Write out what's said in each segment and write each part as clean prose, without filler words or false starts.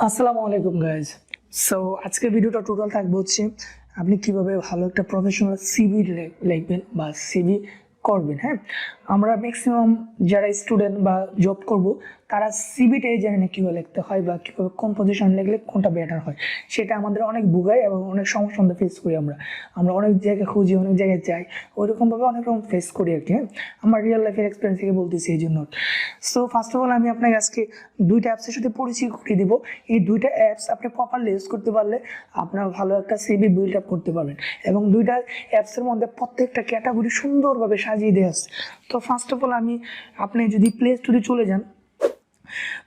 আসসালামু আলাইকুম guys. So আজকের ভিডিওটা টোটাল থাকবে হচ্ছে আপনি কিভাবে ভালো একটা প্রফেশনাল সিভি লিখবেন বা সিভি করবেন। হ্যাঁ, আমরা ম্যাক্সিমাম যারা স্টুডেন্ট বা জব করব তারা সিভিটাই জানে না কীভাবে লিখতে হয় বা কীভাবে কোন পজিশন লিখলে কোনটা বেটার হয়। সেটা আমাদের অনেক ভোগায় এবং অনেক সমস্যা আমরা ফেস করি। আমরা অনেক জায়গায় খুঁজি, অনেক জায়গায় যাই, ওইরকমভাবে অনেক রকম ফেস করি আর কি। হ্যাঁ, আমার রিয়েল লাইফের এক্সপিরিয়েন্স থেকে বলতেছি এই জন্য। সো ফার্স্ট অফ অল আমি আপনাকে আজকে দুইটা অ্যাপসের সাথে পরিচয় করিয়ে দেবো। এই দুইটা অ্যাপস আপনি প্রপারলি ইউজ করতে পারলে আপনার ভালো একটা সিভি বিল্ড আপ করতে পারবেন। এবং দুইটা অ্যাপসের মধ্যে প্রত্যেকটা ক্যাটাগরি সুন্দরভাবে সাজিয়ে দেওয়া আছে। তো ফার্স্ট অফ অল আপনি যদি প্লে স্টোরে চলে যান,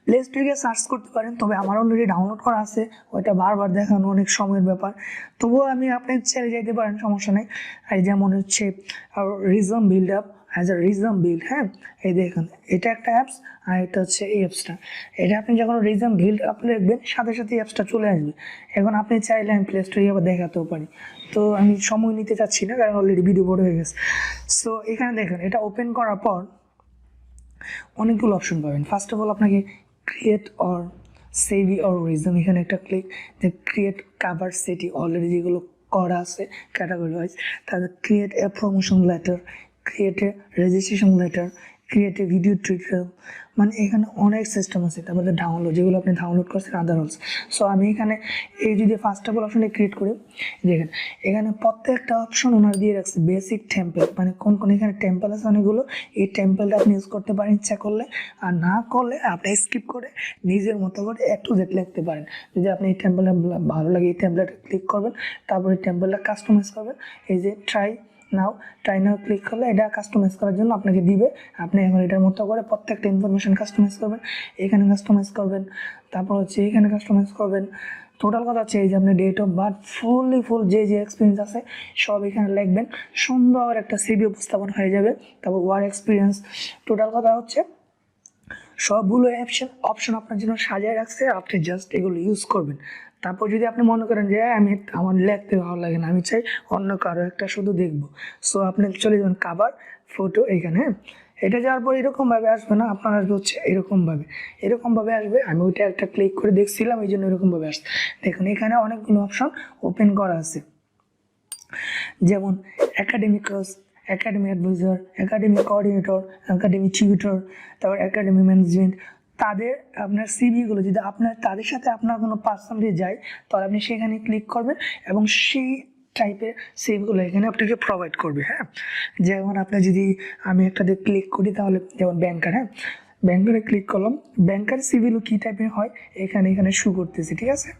প্লে স্টোরে গিয়ে সার্চ করতে পারেন, তবে আমার অলরেডি ডাউনলোড করা আছে, ওইটা বারবার দেখানো অনেক সময়ের ব্যাপার। তবুও আপনি ছেড়ে যেতে পারেন, সমস্যা নেই। আর যেমন হচ্ছে rhythm build up, as a rhythm build. হ্যাঁ, এই দেখুন, এটা একটা অ্যাপস আর এটা হচ্ছে এই অ্যাপসটা। এটা আপনি যখন রিজম বিল্ড আপ লিখবেন সাথে সাথে অ্যাপসটা চলে আসবে। এখন আপনি চাইলে আমি প্লে স্টোরে আবার দেখাতেও পারি, তো আমি সময় নিতে চাচ্ছি না কারণ অলরেডি ভিডিও বড় হয়ে গেছে। সো এখানে দেখুন, এটা ওপেন করার পর অনেকগুলো অপশন পাবেন। ফার্স্ট অফ অল আপনাকে ক্রিয়েট অর সেভি অর রিজম, এখানে একটা ক্লিক, যে ক্রিয়েট কাভার সেটি অলরেডি যেগুলো করা আছে ক্যাটাগরি ওয়াইজ, তাহলে create a promotion letter, create a registration letter, create a video tutorial, মানে এখানে অনেক সিস্টেম আছে। তারপরে ডাউনলোড, যেগুলো আপনি ডাউনলোড করছেন আদারস। সো আমি এখানে এই যদি ফার্স্ট অফ অল অপশনে ক্রিয়েট করি, দেখেন এখানে প্রত্যেকটা অপশন ওনার দিয়ে রাখছে বেসিক টেম্পল, মানে কোন কোন এখানে টেম্পল আছে অনেকগুলো। এই টেম্পলটা আপনি ইউজ করতে পারেন ইচ্ছা করলে, আর না করলে আপনি স্কিপ করে নিজের মতো করে একটু জেট লিখতে পারেন। যদি আপনি এই টেম্পলটা ভালো লাগে, এই টেম্পলটা ক্লিক করবেন, তারপরে টেম্পলটা কাস্টমাইজ করবেন। এই যে ট্রাই নাও ক্লিক করলে এটা কাস্টমাইজ করার জন্য আপনাকে দিবে। আপনি এখন এটার মতো করে প্রত্যেকটা ইনফরমেশন কাস্টমাইজ করবেন, এখানে কাস্টমাইজ করবেন, তারপর হচ্ছে এখানে কাস্টমাইজ করবেন। টোটাল কথা হচ্ছে এই যে আপনার ডেট অফ বার্থ, ফুল যে এক্সপিরিয়েন্স আছে সব এখানে লিখবেন, সুন্দর একটা সিভি উপস্থাপন হয়ে যাবে। তারপর ওয়ার্ক এক্সপিরিয়েন্স, টোটাল কথা হচ্ছে সবগুলো অপশন আপনার জন্য সাজিয়ে রাখছে, আপনি জাস্ট এগুলো ইউজ করবেন। তারপর যদি আপনি মনে করেন যে আমার লিখতে ভালো লাগে না, আমি চাই অন্য কারো একটা শুধু দেখবো, সো আপনি চলে যাবেন কাভার ফটো এইখানে। হ্যাঁ, এটা যাওয়ার পর এরকমভাবে আসবে না, আপনার আসবে হচ্ছে এরকমভাবে আসবে। আমি ওইটা একটা ক্লিক করে দেখছিলাম, এই জন্য এরকমভাবে আসছে। দেখুন এখানে অনেকগুলো অপশন ওপেন করা আছে, যেমন academic course, academy advisor, academy coordinator, academy tutor, তারপর একাডেমি ম্যানেজমেন্ট। তাদের আপনার সিভিগুলো যদি তাদের সাথে আপনার কোনো পার্সোনালি যায়, তাহলে আপনি সেখানে ক্লিক করবেন এবং সেই টাইপের সিভিগুলো এখানে আপনাকে প্রোভাইড করবে। হ্যাঁ, যেমন আপনি যদি আমি একটা দিয়ে ক্লিক করি, তাহলে যেমন ব্যাংকার, হ্যাঁ ব্যাংকারে ক্লিক করলাম, ব্যাংকার সিভিগুলো কী টাইপের হয় এখানে শু করতেছি, ঠিক আছে।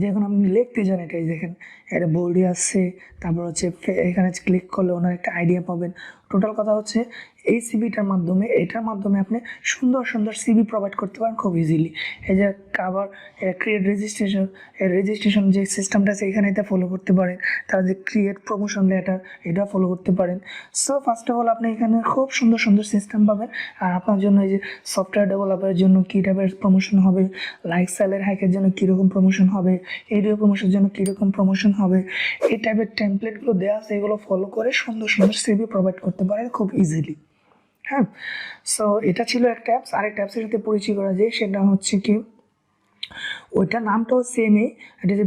যখন আপনি লিখতে যান, এটাই দেখেন এটা বোল্ডে আসছে, তারপর হচ্ছে এখানে ক্লিক করলে ওনার একটা আইডিয়া পাবেন। টোটাল কথা হচ্ছে এই সিভিটার মাধ্যমে, এটার মাধ্যমে আপনি সুন্দর সিভি প্রোভাইড করতে পারেন খুব ইজিলি। এই যে কাভার, ক্রিয়েট রেজিস্ট্রেশন যে সিস্টেমটা আছে এখানে এটা ফলো করতে পারেন। তারপর যে ক্রিয়েট প্রমোশন লেটার, এটা ফলো করতে পারেন। সো ফার্স্ট অফ অল আপনি এখানে খুব সুন্দর সিস্টেম পাবেন। আর আপনার জন্য এই যে সফটওয়্যার ডেভেলপারের জন্য কী টাইপের প্রমোশন হবে, লাইক সেলের হাইকের জন্য কীরকম প্রমোশন হবে, এডিও প্রমোশনের জন্য কীরকম প্রমোশন হবে, এই টাইপের টেমপ্লেটগুলো দেওয়া আছে, এগুলো ফলো করে সুন্দর সিভি প্রোভাইড করতে পারেন খুব ইজিলি। হ্যাঁ, সো এটা ছিল একটা অ্যাপস। আরেকটা অ্যাপসের সাথে পরিচয় করা যায়, সেটা হচ্ছে কি ওইটার নামটাও সেমই, এটা যে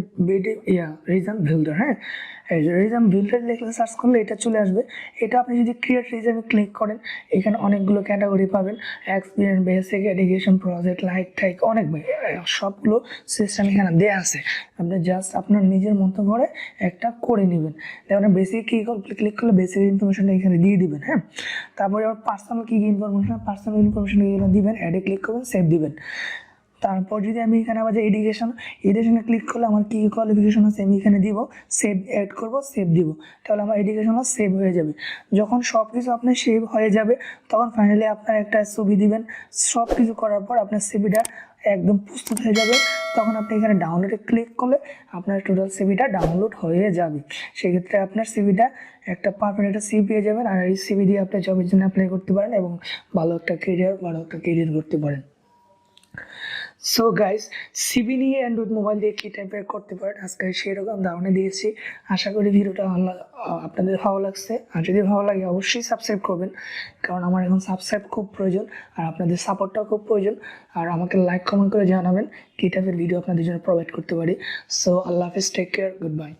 রিজম বিল্ডার। হ্যাঁ, এই যে রিজম বিল্ডার লিখলে সার্চ করলে এটা চলে আসবে। এটা আপনি যদি ক্রিয়েট রিজমে ক্লিক করেন, এখানে অনেকগুলো ক্যাটাগরি পাবেন, experience, basic, education, project, like টাইক, অনেক সবগুলো সিস্টেম এখানে দেওয়া আছে। আপনি জাস্ট আপনার নিজের মতো করে একটা করে নেবেন। যেমন বেসিক ক্লিক করলে বেসিক ইনফরমেশনটা এখানে দিয়ে দিবেন। হ্যাঁ, তারপরে আবার পার্সোনাল পার্সোনাল ইনফরমেশন এগুলো দিবেন, অ্যাডে ক্লিক করবেন, সেভ দিবেন। তারপর যদি আমি এখানে আবার যে এডুকেশনে ক্লিক করলে আমার কী কোয়ালিফিকেশন আছে আমি এখানে দিব, সেভ অ্যাড করব, সেভ দিব, তাহলে আমার এডুকেশনও সেভ হয়ে যাবে। যখন সব কিছু আপনার সেভ হয়ে যাবে, তখন ফাইনালি আপনার একটা ছবি দিবেন। সব কিছু করার পর আপনার সিভিটা একদম প্রস্তুত হয়ে যাবে। তখন আপনি এখানে ডাউনলোডে ক্লিক করলে আপনার টোটাল সিভিটা ডাউনলোড হয়ে যাবে। সেক্ষেত্রে আপনার সিভিটা একটা পারফেক্ট একটা সিভি পেয়ে যাবেন। আর এই সিভি দিয়ে আপনি জবের জন্য অ্যাপ্লাই করতে পারেন এবং ভালো একটা কেরিয়ার করতে পারেন। সো গাইস, সিবি নিয়ে অ্যান্ড্রয়েড মোবাইল দিয়ে কী টাইপের করতে পারেন আজকে সেরকম ধারণা দিয়েছি। আশা করি ভিডিওটা আপনাদের ভালো লাগছে। আর যদি ভালো লাগে অবশ্যই সাবস্ক্রাইব করবেন, কারণ আমার এখন সাবস্ক্রাইব খুব প্রয়োজন আর আপনাদের সাপোর্টটাও খুব প্রয়োজন। আর আমাকে লাইক কমেন্ট করে জানাবেন কী টাইপের ভিডিও আপনাদের জন্য প্রোভাইড করতে পারি। সো আল্লাহ হাফিজ, টেক কেয়ার, গুড বাই।